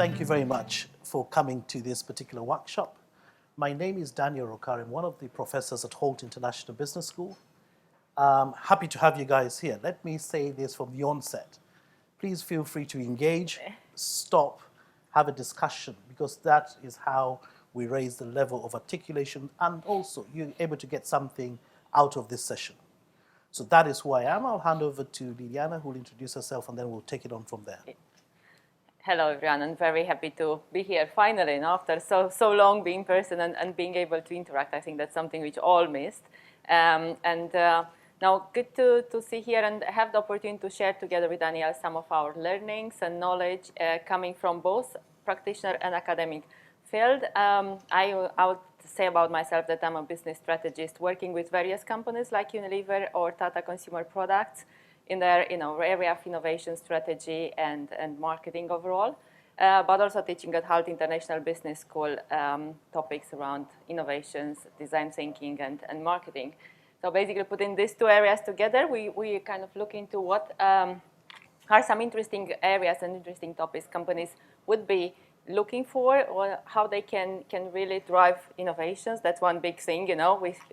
Thank you very much for coming to this particular workshop. My name is Daniel Rukare. I'm one of the professors at Hult International Business School. Happy to have you guys here. Let me say this from the onset. Please feel free to engage, stop, have a discussion, because that is how we raise the level of articulation, and also you're able to get something out of this session. So that is who I am. I'll hand over to Liliana, who will introduce herself, and then we'll take it on from there. Hello, everyone. I'm very happy to be here finally, after so long being in person and being able to interact. I think that's something which all missed. Now, good to see here and have the opportunity to share together with Daniel some of our learnings and knowledge coming from both practitioner and academic field. I would say about myself that I'm a business strategist working with various companies like Unilever or Tata Consumer Products in their area of innovation strategy and marketing overall, but also teaching at Hult International Business School topics around innovations, design thinking, and marketing. So basically putting these two areas together, we kind of look into what are some interesting areas and interesting topics companies would be looking for, or how they can really drive innovations. That's one big thing,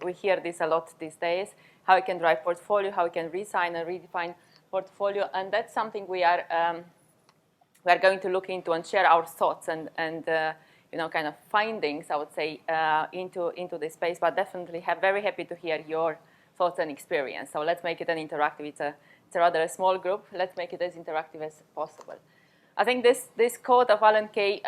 we hear this a lot these days, how we can drive portfolio, how we can resign and redefine portfolio, and that's something we are going to look into and share our thoughts and kind of findings, I would say, into this space, but definitely very happy to hear your thoughts and experience. So let's make it an interactive. It's a rather a small group. Let's make it as interactive as possible. I think this quote of Alan Kay,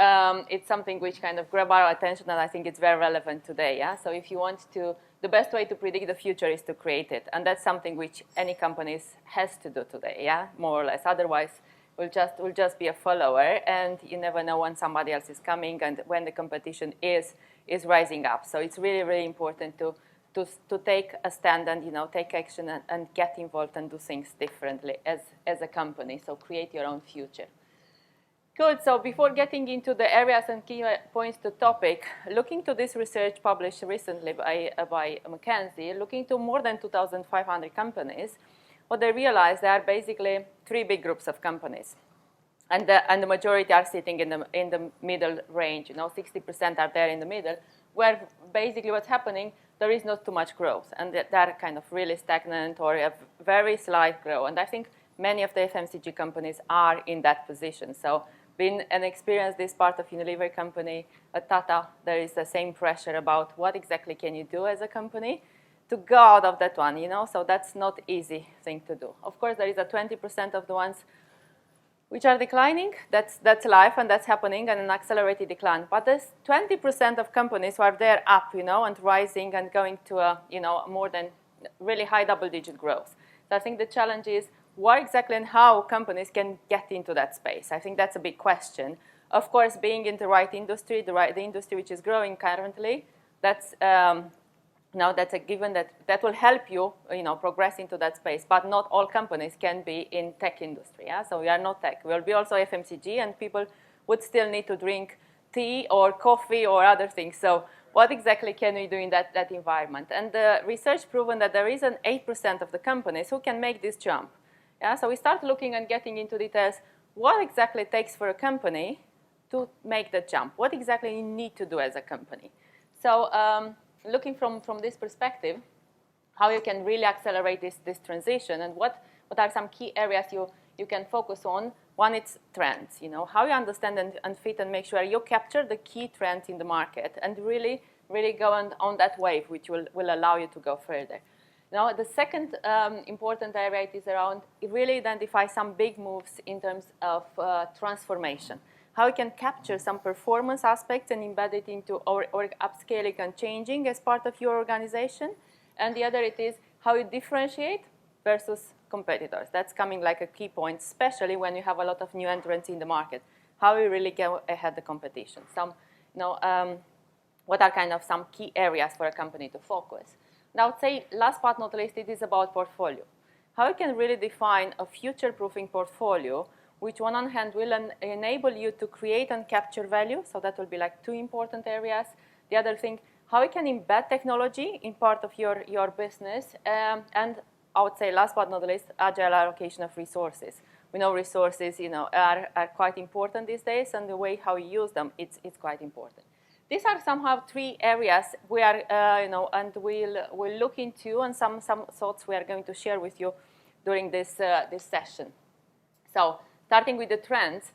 it's something which kind of grabbed our attention, and I think it's very relevant today. Yeah? So if you want to, the best way to predict the future is to create it, and that's something which any company has to do today, yeah, more or less. Otherwise, we'll just be a follower, and you never know when somebody else is coming and when the competition is rising up. So it's really, really important to take a stand and take action and get involved and do things differently as a company. So create your own future. Good. So before getting into the areas and key points to topic, looking to this research published recently by McKinsey, looking to more than 2,500 companies, what they realized there are basically three big groups of companies, and the majority are sitting in the middle range. 60% are there in the middle, where basically what's happening, there is not too much growth, and they're kind of really stagnant or a very slight growth. And I think many of the FMCG companies are in that position. So been and experienced this part of Unilever company at Tata, there is the same pressure about what exactly can you do as a company to go out of that one, so that's not easy thing to do. Of course, there is a 20% of the ones which are declining. That's life, and that's happening, and an accelerated decline. But there's 20% of companies who are there up, and rising and going to a, more than really high double-digit growth. So I think the challenge is what exactly and how companies can get into that space. I think that's a big question. Of course, being in the right industry, the industry which is growing currently, that's that's a given that will help you, progress into that space. But not all companies can be in tech industry. Yeah? So we are not tech. We'll be also FMCG, and people would still need to drink tea or coffee or other things. So what exactly can we do in that environment? And the research proven that there is an 8% of the companies who can make this jump. Yeah? So we start looking and getting into details. What exactly it takes for a company to make the jump? What exactly you need to do as a company? So looking from this perspective, how you can really accelerate this transition, and what are some key areas you can focus on. One, it's trends. How you understand and fit and make sure you capture the key trends in the market and really go on that wave, which will allow you to go further. Now, the second important area is around really identify some big moves in terms of transformation. How you can capture some performance aspects and embed it into or upscaling and changing as part of your organization. And the other it is how you differentiate versus competitors. That's coming like a key point, especially when you have a lot of new entrants in the market. How you really go ahead the competition. What are kind of some key areas for a company to focus? Now, I'd say last but not least, it is about portfolio. How you can really define a future-proofing portfolio, which on one hand will enable you to create and capture value. So that will be like two important areas. The other thing, how you can embed technology in part of your business. And I would say last but not least, agile allocation of resources. we know resources, are quite important these days, and the way how you use them, it's quite important. These are somehow three areas we are, and we'll look into, and some thoughts we are going to share with you during this session. So, starting with the trends,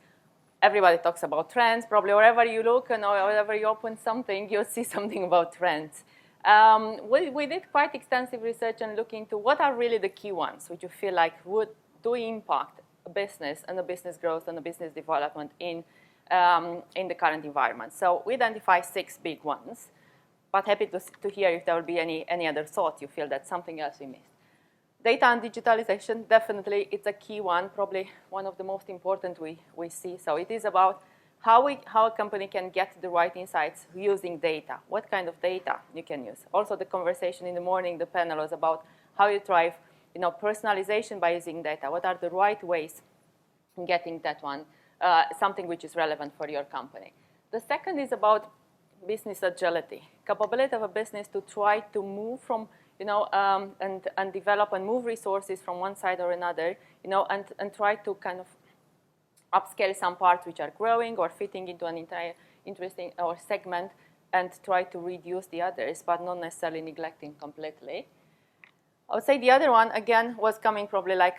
everybody talks about trends. Probably wherever you look and wherever you open something, you'll see something about trends. We did quite extensive research and look into what are really the key ones, which you feel like would do impact a business and the business growth and the business development in the current environment. So we identify 6 big ones, but happy to hear if there will be any other thoughts you feel that something else we missed. Data and digitalization, definitely, it's a key one, probably one of the most important we see. So it is about how a company can get the right insights using data. What kind of data you can use. Also, the conversation in the morning, the panel was about how you drive personalization by using data. What are the right ways in getting that one, something which is relevant for your company. The second is about business agility, capability of a business to try to move from and develop and move resources from one side or another, and try to kind of upscale some parts which are growing or fitting into an entire interesting or segment, and try to reduce the others, but not necessarily neglecting completely. I would say the other one, again, was coming probably like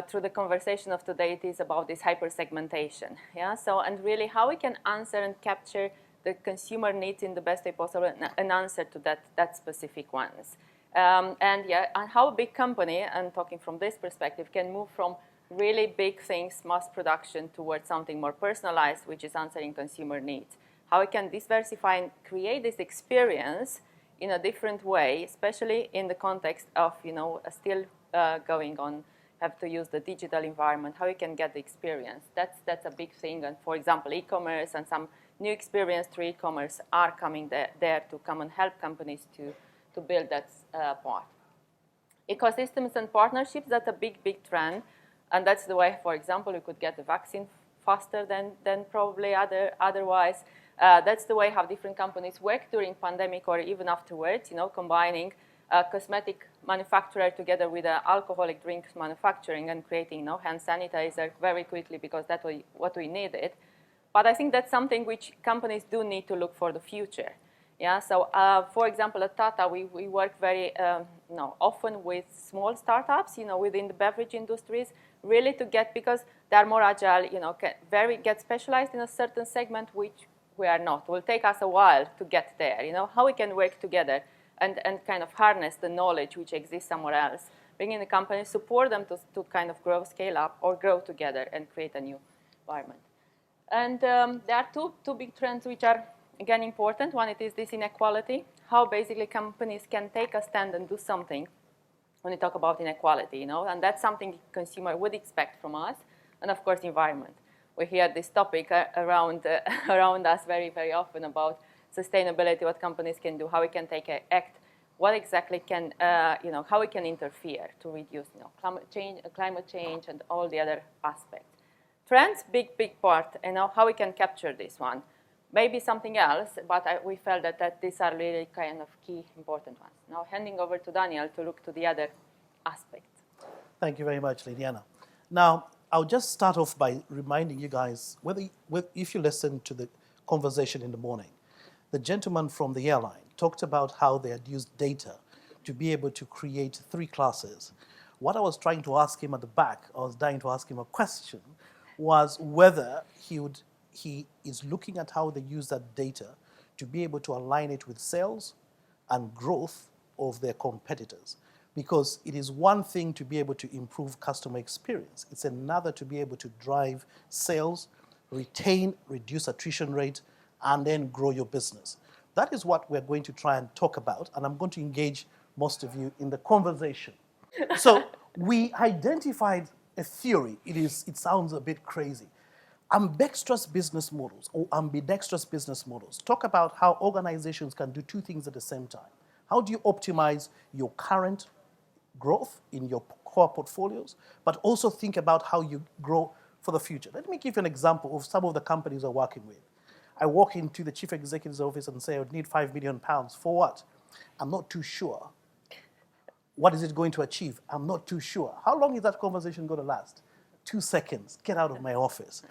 through the conversation of today. It is about this hyper-segmentation. Yeah? So, and really how we can answer and capture the consumer needs in the best way possible, an answer to that specific ones. And how a big company, and talking from this perspective, can move from really big things, mass production, towards something more personalized, which is answering consumer needs. How we can diversify and create this experience in a different way, especially in the context of, still going on, have to use the digital environment, how you can get the experience. That's a big thing. And for example, e-commerce and some new experience through e-commerce are coming there to come and help companies to build that part. Ecosystems and partnerships, that's a big trend. And that's the way, for example, you could get the vaccine faster than probably otherwise. That's the way how different companies work during pandemic or even afterwards, combining a cosmetic manufacturer together with an alcoholic drinks manufacturing and creating hand sanitizer very quickly because that's what we needed. But I think that's something which companies do need to look for the future. Yeah, so for example, at Tata, we work very often with small startups, within the beverage industries, really to get, because they're more agile, get specialized in a certain segment, which we are not. It will take us a while to get there, how we can work together and kind of harness the knowledge which exists somewhere else, bring in the company, support them to kind of grow, scale up, or grow together and create a new environment. And there are two big trends which are, again, important. One, it is this inequality, how basically companies can take a stand and do something when we talk about inequality, and that's something consumer would expect from us. And of course, environment. We hear this topic around us very, very often about sustainability, what companies can do, how we can act, what exactly can, how we can interfere to reduce, climate change and all the other aspects. Trends, big part, how we can capture this one. Maybe something else, but we felt that these are really kind of key important ones. Now handing over to Daniel to look to the other aspects. Thank you very much, Liliana. Now, I'll just start off by reminding you guys, if you listen to the conversation in the morning, the gentleman from the airline talked about how they had used data to be able to create 3 classes. What I was trying to ask him at the back, I was dying to ask him a question, was whether he is looking at how they use that data to be able to align it with sales and growth of their competitors. Because it is one thing to be able to improve customer experience. It's another to be able to drive sales, retain, reduce attrition rate, and then grow your business. That is what we're going to try and talk about, and I'm going to engage most of you in the conversation. So we identified a theory. It sounds a bit crazy. Ambidextrous business models or ambidextrous business models talk about how organizations can do 2 things at the same time. How do you optimize your current growth in your core portfolios, but also think about how you grow for the future? Let me give you an example of some of the companies we're working with. I walk into the chief executive's office and say, I would need £5 million. For what? I'm not too sure. What is it going to achieve? I'm not too sure. How long is that conversation going to last? 2 seconds, get out of my office.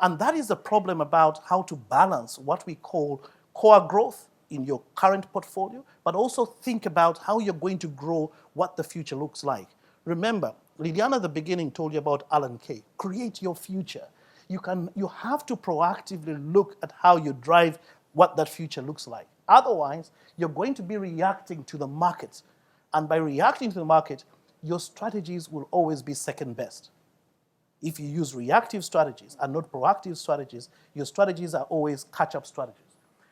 And that is the problem about how to balance what we call core growth in your current portfolio, but also think about how you're going to grow what the future looks like. Remember, Liliana at the beginning told you about Alan Kay. Create your future. You have to proactively look at how you drive what that future looks like. Otherwise, you're going to be reacting to the market. And by reacting to the market, your strategies will always be second best. If you use reactive strategies and not proactive strategies, your strategies are always catch-up strategies.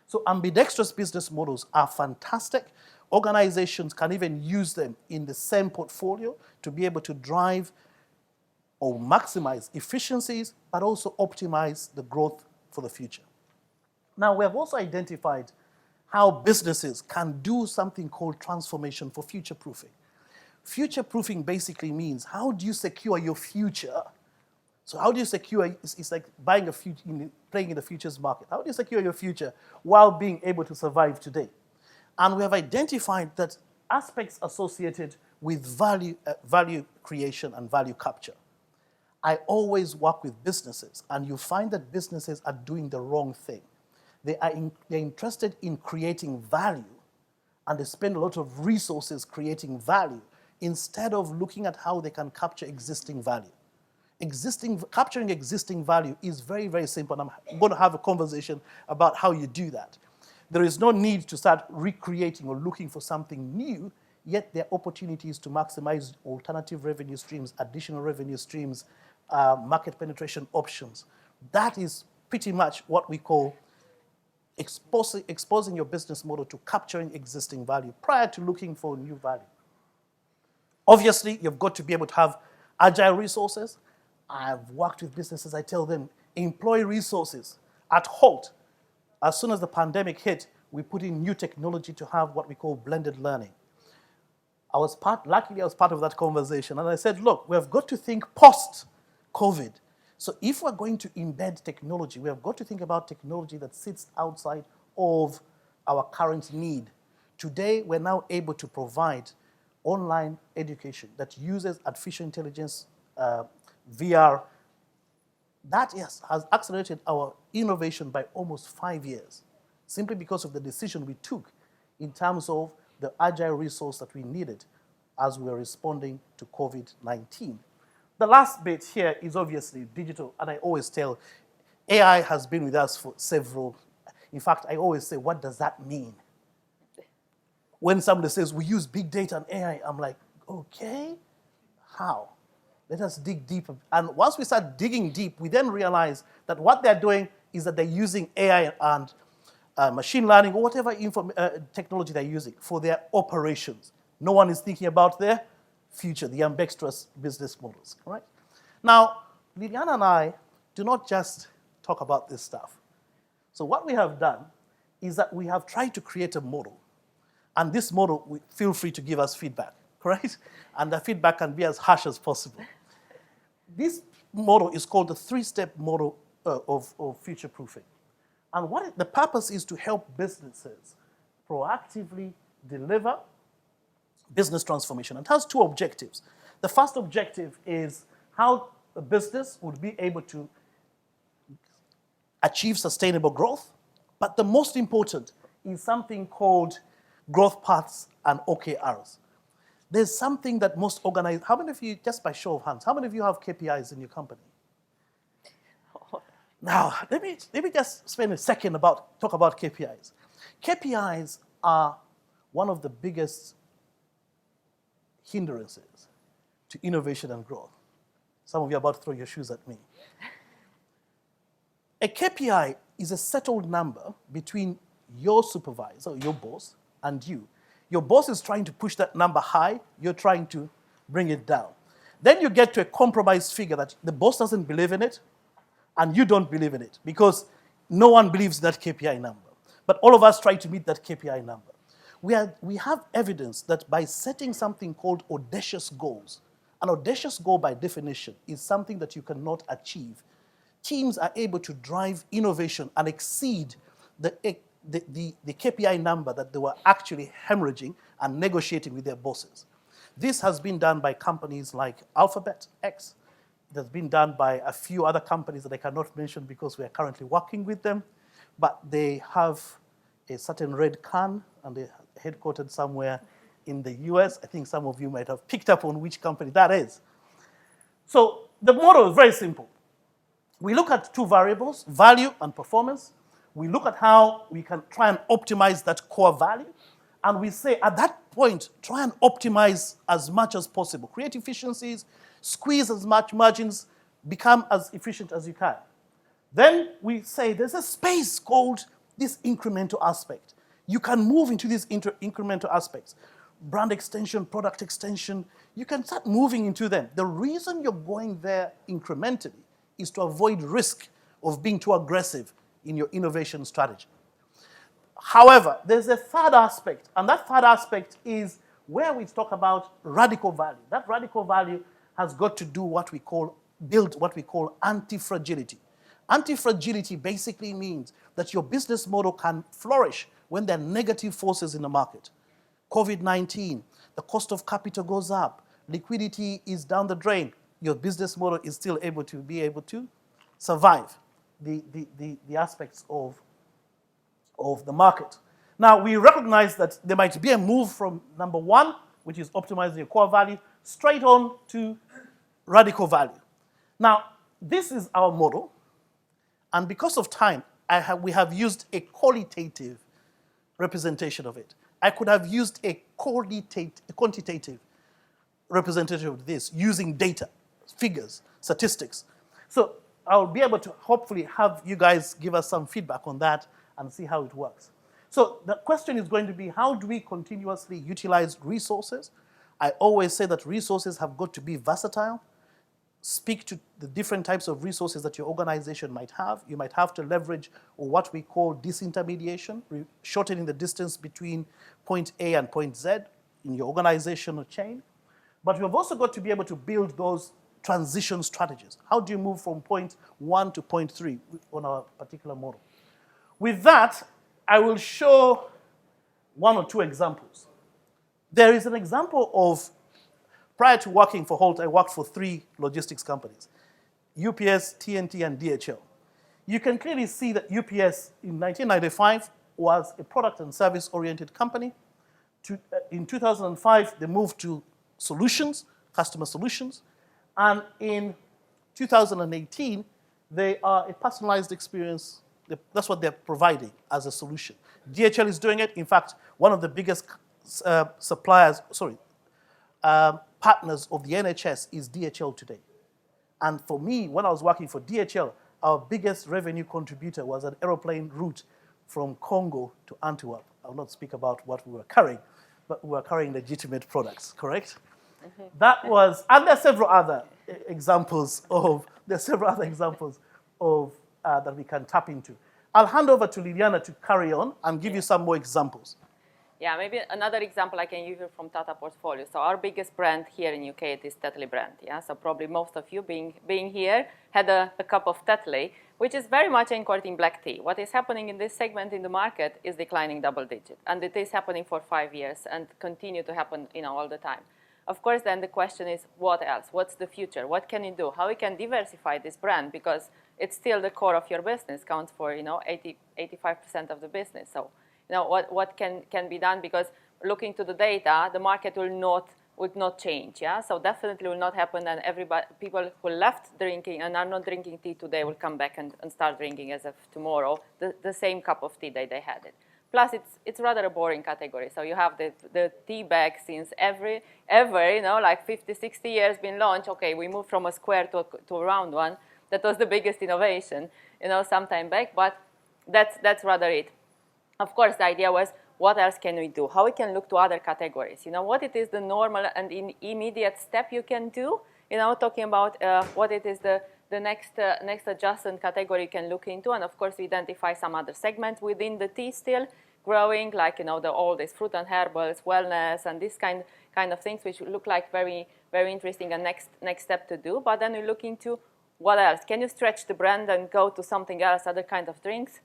So ambidextrous business models are fantastic. Organizations can even use them in the same portfolio to be able to drive or maximize efficiencies, but also optimize the growth for the future. Now, we have also identified how businesses can do something called transformation for future-proofing. Future-proofing basically means how do you secure your future? So how do you secure, it's like buying a future, playing in the futures market. How do you secure your future while being able to survive today? And we have identified that aspects associated with value creation and value capture. I always work with businesses, and you find that businesses are doing the wrong thing. They're interested in creating value, and they spend a lot of resources creating value instead of looking at how they can capture existing value. Capturing existing value is very, very simple, and I'm going to have a conversation about how you do that. There is no need to start recreating or looking for something new, yet there are opportunities to maximize alternative revenue streams, additional revenue streams, market penetration options. That is pretty much what we call exposing your business model to capturing existing value prior to looking for new value. Obviously, you've got to be able to have agile resources. I've worked with businesses, I tell them, employ resources. At Hult, as soon as the pandemic hit, we put in new technology to have what we call blended learning. Luckily, I was part of that conversation, and I said, look, we have got to think post-COVID. So if we're going to embed technology, we have got to think about technology that sits outside of our current need. Today, we're now able to provide online education that uses artificial intelligence, VR. That, yes, has accelerated our innovation by almost 5 years, simply because of the decision we took in terms of the agile resource that we needed as we were responding to COVID-19. The last bit here is obviously digital, and I always tell, AI has been with us for in fact, I always say, what does that mean? When somebody says, we use big data and AI, I'm like, okay, how? Let us dig deeper. And once we start digging deep, we then realize that what they're doing is that they're using AI and machine learning or whatever technology they're using for their operations. No one is thinking about their future, the ambidextrous business models, all right? Now, Liliana and I do not just talk about this stuff. So what we have done is that we have tried to create a model. And this model, feel free to give us feedback, correct? And the feedback can be as harsh as possible. This model is called the 3-step model of future-proofing. And the purpose is to help businesses proactively deliver business transformation. And it has 2 objectives. The first objective is how a business would be able to achieve sustainable growth. But the most important is something called growth paths and OKRs. There's something that most organizations, how many of you, just by show of hands, how many of you have Kpis in your company? Now, let me just spend a second talk about Kpis. Kpis are one of the biggest hindrances to innovation and growth. Some of you are about to throw your shoes at me. A KPI is a settled number between your supervisor, your boss, and you. Your boss is trying to push that number high, you're trying to bring it down. Then you get to a compromised figure that the boss doesn't believe in it, and you don't believe in it, because no one believes that KPI number. But all of us try to meet that KPI number. We have evidence that by setting something called audacious goals, an audacious goal by definition is something that you cannot achieve. Teams are able to drive innovation and exceed the KPI number that they were actually hemorrhaging and negotiating with their bosses. This has been done by companies like Alphabet, X, that's been done by a few other companies that I cannot mention because we are currently working with them, but they have a certain red can and they're headquartered somewhere in the US. I think some of you might have picked up on which company that is. So the model is very simple. We look at two variables, value and performance. We look at how we can try and optimize that core value. And we say, at that point, try and optimize as much as possible. Create efficiencies, squeeze as much margins, become as efficient as you can. Then we say there's a space called this incremental aspect. You can move into these incremental aspects. Brand extension, product extension, you can start moving into them. The reason you're going there incrementally is to avoid risk of being too aggressive in your innovation strategy. However, there's a third aspect, and that third aspect is where we talk about radical value. That radical value has got to do build what we call antifragility. Antifragility basically means that your business model can flourish when there are negative forces in the market. COVID-19, the cost of capital goes up, liquidity is down the drain. Your business model is still able to survive the aspects of the market. Now, we recognize that there might be a move from number one, which is optimizing your core value, straight on to radical value. Now, this is our model, and because of time, we have used a qualitative representation of it. I could have used a quantitative representation of this using data, figures, statistics. So I'll be able to hopefully have you guys give us some feedback on that and see how it works. So the question is going to be, how do we continuously utilize resources? I always say that resources have got to be versatile. Speak to the different types of resources that your organization might have. You might have to leverage what we call disintermediation, shortening the distance between point A and point Z in your organizational chain. But you've also got to be able to build those transition strategies. How do you move from point 1 to point 3 on our particular model? With that, I will show one or two examples. There is an example of, prior to working for Hult, I worked for 3 logistics companies, UPS, TNT, and DHL. You can clearly see that UPS in 1995 was a product and service-oriented company. In 2005, they moved to solutions, customer solutions. And in 2018, they are a personalized experience. That's what they're providing as a solution. DHL is doing it. In fact, one of the biggest partners of the NHS is DHL today. And for me, when I was working for DHL, our biggest revenue contributor was an aeroplane route from Congo to Antwerp. I will not speak about what we were carrying, but we were carrying legitimate products, correct? Mm-hmm. That was, and there are several other examples of that we can tap into. I'll hand over to Liliana to carry on and give you some more examples. Yeah, maybe another example I can give you from Tata portfolio. So our biggest brand here in UK is Tetley brand. Yeah, so probably most of you being here had a cup of Tetley, which is very much anchored in black tea. What is happening in this segment in the market is declining double digit, and it is happening for 5 years and continue to happen, all the time. Of course, then the question is, what else? What's the future? What can you do? How we can diversify this brand, because it's still the core of your business, counts for 85% of the business. So what can be done, because looking to the data, the market would not change. Yeah, so definitely will not happen, and people who left drinking and are not drinking tea today will come back and start drinking as of tomorrow the same cup of tea that they had it. Plus, it's rather a boring category. So you have the tea bag since ever, like 50, 60 years been launched. Okay, we moved from a square to a round one. That was the biggest innovation, some time back. But that's rather it. Of course, the idea was, what else can we do? How we can look to other categories? What it is the normal and immediate step you can do? Talking about what it is the next adjacent category you can look into, and of course we identify some other segments within the tea still growing, like all these fruit and herbals, wellness, and this kind of things, which look like very, very interesting and next step to do. But then we look into what else. Can you stretch the brand and go to something else, other kind of drinks?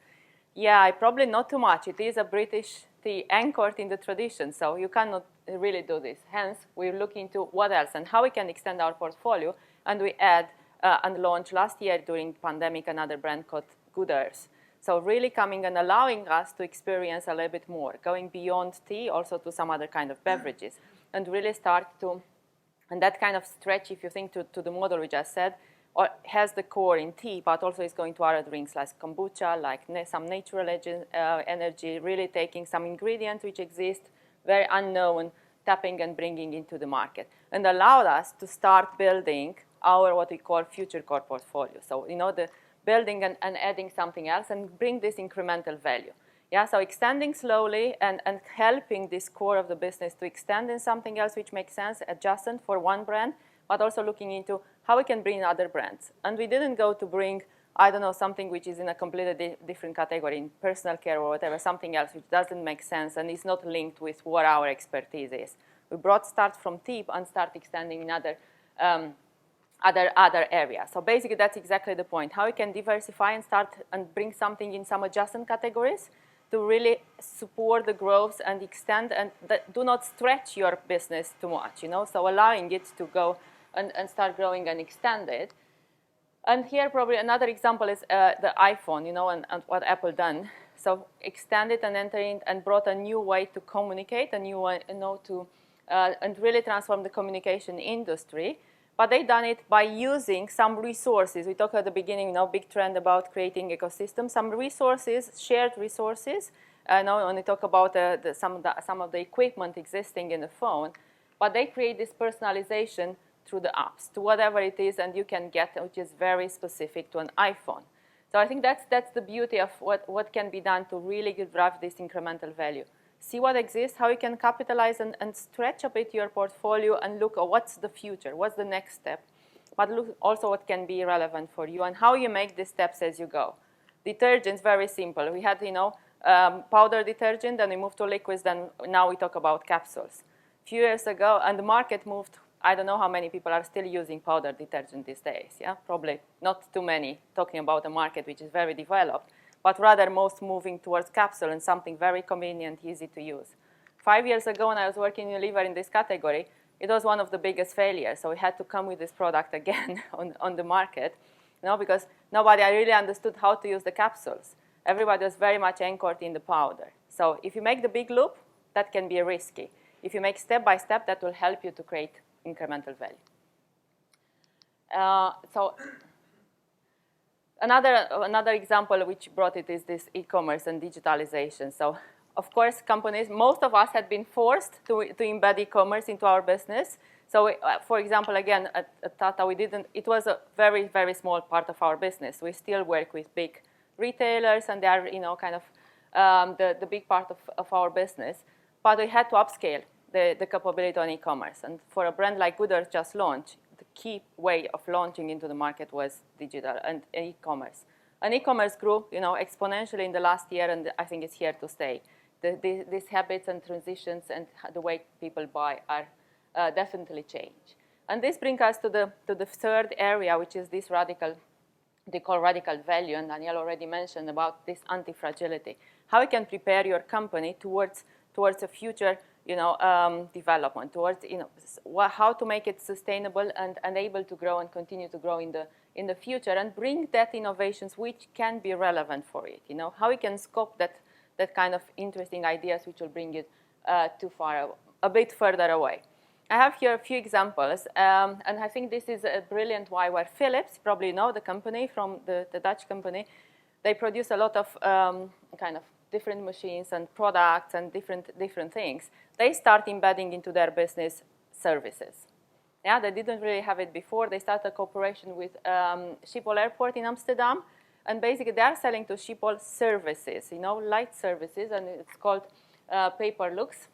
Yeah, probably not too much. It is a British tea anchored in the tradition, so you cannot really do this. Hence, we look into what else and how we can extend our portfolio, and we add and launched last year during pandemic another brand called Good Earth. So really coming and allowing us to experience a little bit more, going beyond tea also to some other kind of beverages, and really start to, and that kind of stretch, if you think to the model we just said, or has the core in tea, but also is going to other drinks like kombucha, like some natural energy, really taking some ingredients which exist, very unknown, tapping and bringing into the market, and allowed us to start building our what we call future core portfolio. So, the building and adding something else and bring this incremental value. Yeah, so extending slowly and helping this core of the business to extend in something else which makes sense, adjacent for one brand, but also looking into how we can bring other brands. And we didn't go to bring, I don't know, something which is in a completely different category, in personal care or whatever, something else which doesn't make sense and is not linked with what our expertise is. We start from tea and start extending in other areas. So basically, that's exactly the point. How we can diversify and start and bring something in some adjacent categories to really support the growth and extend and do not stretch your business too much, so allowing it to go and start growing and extend it. And here probably another example is the iPhone, and what Apple done. So extend it and enter in and brought a new way to communicate, a new way, and really transform the communication industry. But they done it by using some resources. We talked at the beginning, big trend about creating ecosystems. Some resources, shared resources. When we talk about some of the equipment existing in the phone, but they create this personalization through the apps to whatever it is, and you can get, which is very specific to an iPhone. So I think that's the beauty of what can be done to really drive this incremental value. See what exists, how you can capitalize and stretch a bit your portfolio and look at what's the future, what's the next step, but look also what can be relevant for you and how you make the steps as you go. Detergents, very simple. We had, powder detergent, then we moved to liquids, then now we talk about capsules. A few years ago, and the market moved, I don't know how many people are still using powder detergent these days, yeah? Probably not too many, talking about a market which is very developed, but rather most moving towards capsule and something very convenient, easy to use. 5 years ago, when I was working in Unilever in this category, it was one of the biggest failures. So we had to come with this product again on the market, because nobody really understood how to use the capsules. Everybody was very much anchored in the powder. So if you make the big loop, that can be risky. If you make step by step, that will help you to create incremental value. So another example which brought it is this e-commerce and digitalization. So of course, companies, most of us had been forced to embed e-commerce into our business. So for example, again, at Tata, it was a very, very small part of our business. We still work with big retailers, and they are, kind of the big part of our business. But we had to upscale the capability on e-commerce. And for a brand like Good Earth just launched, the key way of launching into the market was digital and e-commerce. And e-commerce grew, exponentially in the last year, and I think it's here to stay. These habits and transitions and the way people buy are definitely change. And this brings us to the third area, which is this they call radical value, and Danielle already mentioned about this antifragility. How you can prepare your company towards a future, development, towards, how to make it sustainable and able to grow and continue to grow in the future, and bring that innovations which can be relevant for it. How we can scope that kind of interesting ideas which will bring it a bit further away. I have here a few examples, and I think this is a brilliant why where Philips, probably know the company from the Dutch company, they produce a lot of kind of different machines and products and different things. They start embedding into their business services. Yeah, they didn't really have it before. They started a cooperation with Schiphol Airport in Amsterdam, and basically they are selling to Schiphol services, light services, and it's called pay-per-looks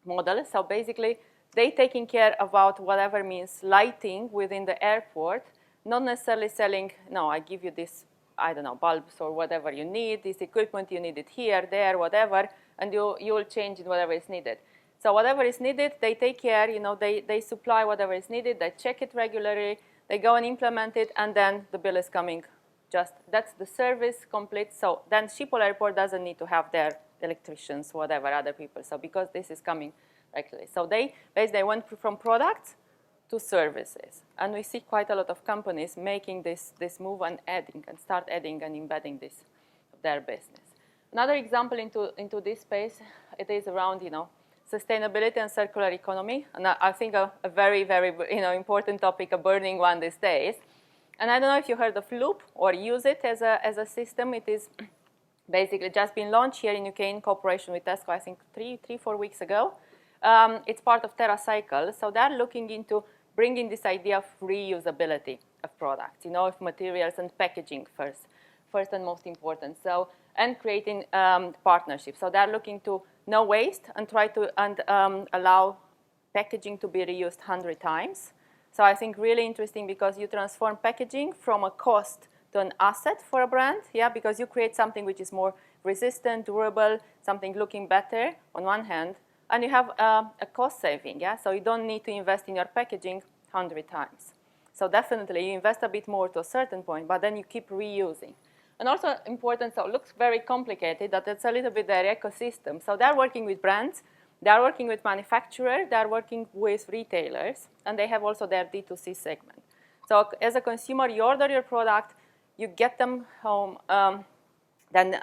model. So basically, they taking care about whatever means lighting within the airport, not necessarily selling, no, I give you this, I don't know, bulbs or whatever you need, this equipment, you need it here, there, whatever, and you will change it whatever is needed. So whatever is needed, they take care, they supply whatever is needed, they check it regularly, they go and implement it, and then the bill is coming. That's the service complete. So then Schiphol Airport doesn't need to have their electricians, whatever, other people. So because this is coming regularly. So they went from products to services. And we see quite a lot of companies making this move and start adding and embedding this in their business. Another example into this space, it is around, sustainability and circular economy. And I think a very, very, important topic, a burning one these days. And I don't know if you heard of Loop or use it as a system. It is basically just been launched here in UK in cooperation with Tesco, I think 4 weeks ago. It's part of TerraCycle. So they're looking into bringing this idea of reusability of products, of materials and packaging first and most important. So, and creating partnerships. So they're looking to no waste and try to allow packaging to be reused 100 times. So I think really interesting because you transform packaging from a cost to an asset for a brand, because you create something which is more resistant, durable, something looking better on one hand, and you have a cost saving, so you don't need to invest in your packaging 100 times. So definitely you invest a bit more to a certain point, but then you keep reusing. And also important, so it looks very complicated, that it's a little bit their ecosystem. So they're working with brands, they're working with manufacturers, they're working with retailers, and they have also their D2C segment. So as a consumer, you order your product, you get them home, then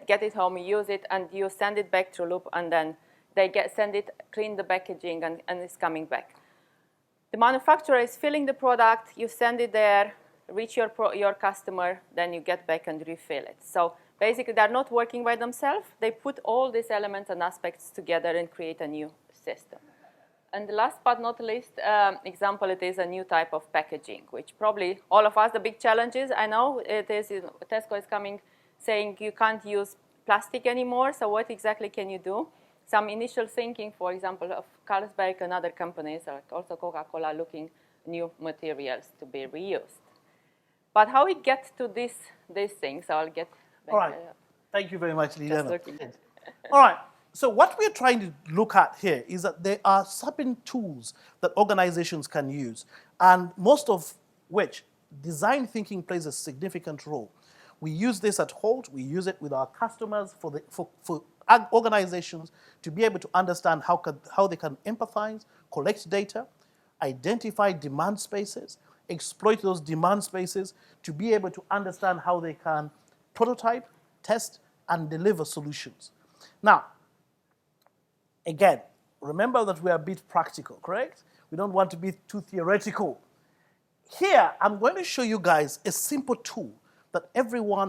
get it home, you use it, and you send it back through Loop, and then they send it, clean the packaging, and it's coming back. The manufacturer is filling the product, you send it there, reach your customer, then you get back and refill it. So basically, they're not working by themselves. They put all these elements and aspects together and create a new system. And the last but not least example, it is a new type of packaging, which probably all of us, the big challenges, I know, it is, Tesco is coming saying you can't use plastic anymore, so what exactly can you do? Some initial thinking, for example, of Carlsberg and other companies, like also Coca-Cola, looking new materials to be reused. But how we get to these things, I'll get back. All right. Thank you very much, Liliana. All right. So what we're trying to look at here is that there are certain tools that organizations can use, and most of which design thinking plays a significant role. We use this at Hult. We use it with our customers for organizations to be able to understand how they can empathize, collect data, identify demand spaces, exploit those demand spaces to be able to understand how they can prototype, test, and deliver solutions. Now, again, remember that we are a bit practical, correct? We don't want to be too theoretical. Here, I'm going to show you guys a simple tool that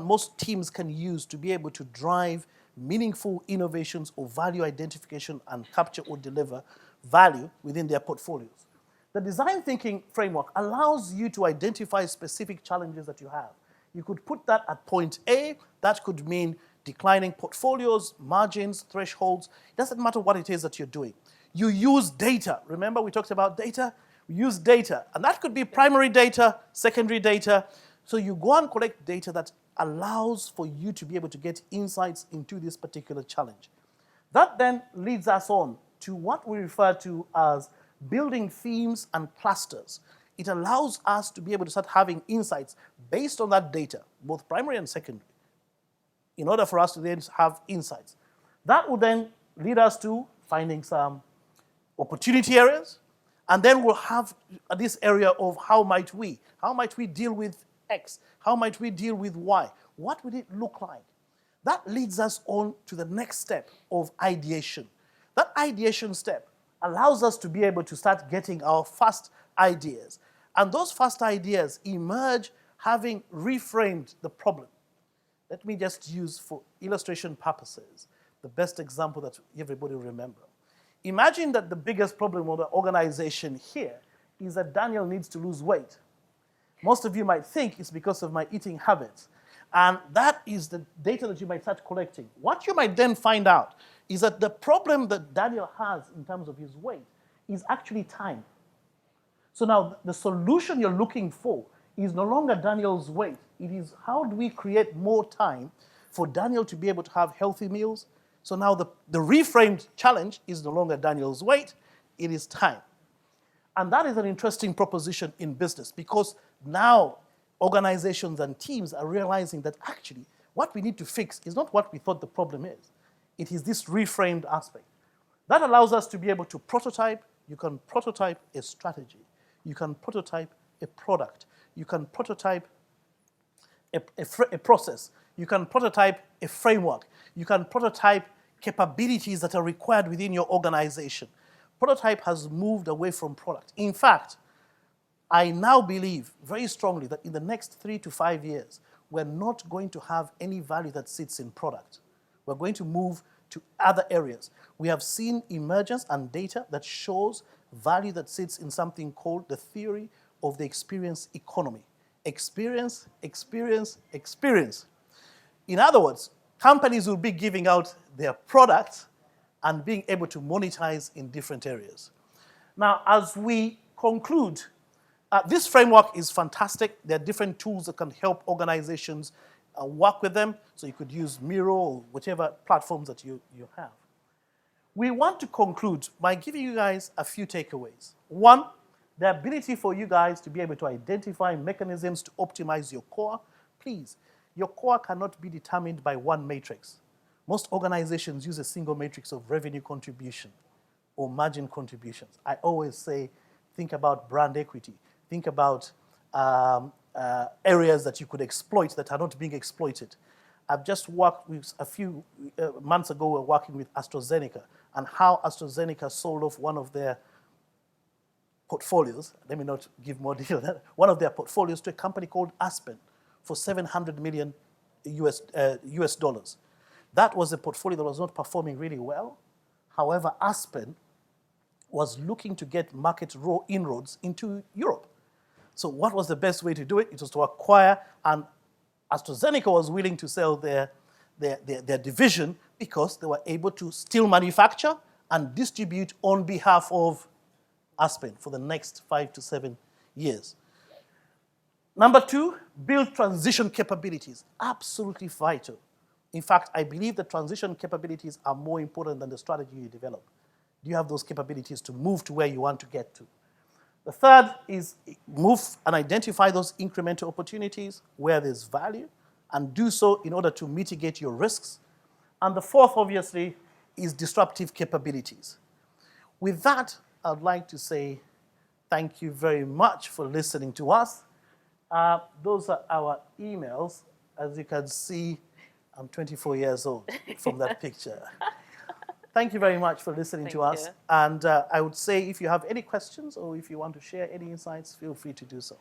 most teams can use to be able to drive meaningful innovations or value identification and capture or deliver value within their portfolios. The design thinking framework allows you to identify specific challenges that you have. You could put that at point A. That could mean declining portfolios, margins, thresholds. It doesn't matter what it is that you're doing. You use data. Remember we talked about data? We use data. And that could be primary data, secondary data. So you go and collect data that allows for you to be able to get insights into this particular challenge. That then leads us on to what we refer to as building themes and clusters. It allows us to be able to start having insights based on that data, both primary and secondary, in order for us to then have insights. That will then lead us to finding some opportunity areas, and then we'll have this area of how might we deal with X, how might we deal with Y, what would it look like? That leads us on to the next step of ideation. That ideation step allows us to be able to start getting our first ideas. And those first ideas emerge having reframed the problem. Let me just use, for illustration purposes, the best example that everybody will remember. Imagine that the biggest problem of the organization here is that Daniel needs to lose weight. Most of you might think it's because of my eating habits. And that is the data that you might start collecting. What you might then find out is that the problem that Daniel has in terms of his weight is actually time. So now the solution you're looking for is no longer Daniel's weight. It is how do we create more time for Daniel to be able to have healthy meals. So now the reframed challenge is no longer Daniel's weight, it is time. And that is an interesting proposition in business because now organizations and teams are realizing that actually what we need to fix is not what we thought the problem is. It is this reframed aspect. That allows us to be able to prototype. You can prototype a strategy. You can prototype a product. You can prototype a process. You can prototype a framework. You can prototype capabilities that are required within your organization. Prototype has moved away from product. In fact, I now believe very strongly that in the next 3 to 5 years, we're not going to have any value that sits in product. We're going to move to other areas. We have seen emergence and data that shows value that sits in something called the theory of the experience economy. Experience, experience, experience. In other words, companies will be giving out their products and being able to monetize in different areas. Now, as we conclude, this framework is fantastic. There are different tools that can help organizations work with them. So you could use Miro or whatever platforms that you have. We want to conclude by giving you guys a few takeaways. One, the ability for you guys to be able to identify mechanisms to optimize your core. Please, your core cannot be determined by one matrix. Most organizations use a single matrix of revenue contribution or margin contributions. I always say, think about brand equity. Think about areas that you could exploit that are not being exploited. I've just worked with a few months ago, we were working with AstraZeneca and how AstraZeneca sold off one of their portfolios. Let me not give more detail on that. One of their portfolios to a company called Aspen for $700 million US dollars. That was a portfolio that was not performing really well. However, Aspen was looking to get market inroads into Europe. So what was the best way to do it? It was to acquire, and AstraZeneca was willing to sell their division because they were able to still manufacture and distribute on behalf of Aspen for the next 5 to 7 years. Number two, build transition capabilities. Absolutely vital. In fact, I believe that transition capabilities are more important than the strategy you develop. Do you have those capabilities to move to where you want to get to? The third is move and identify those incremental opportunities where there's value and do so in order to mitigate your risks. And the fourth, obviously, is disruptive capabilities. With that, I'd like to say thank you very much for listening to us. Those are our emails. As you can see, I'm 24 years old from that picture. Thank you very much for listening to us. And I would say if you have any questions or if you want to share any insights, feel free to do so.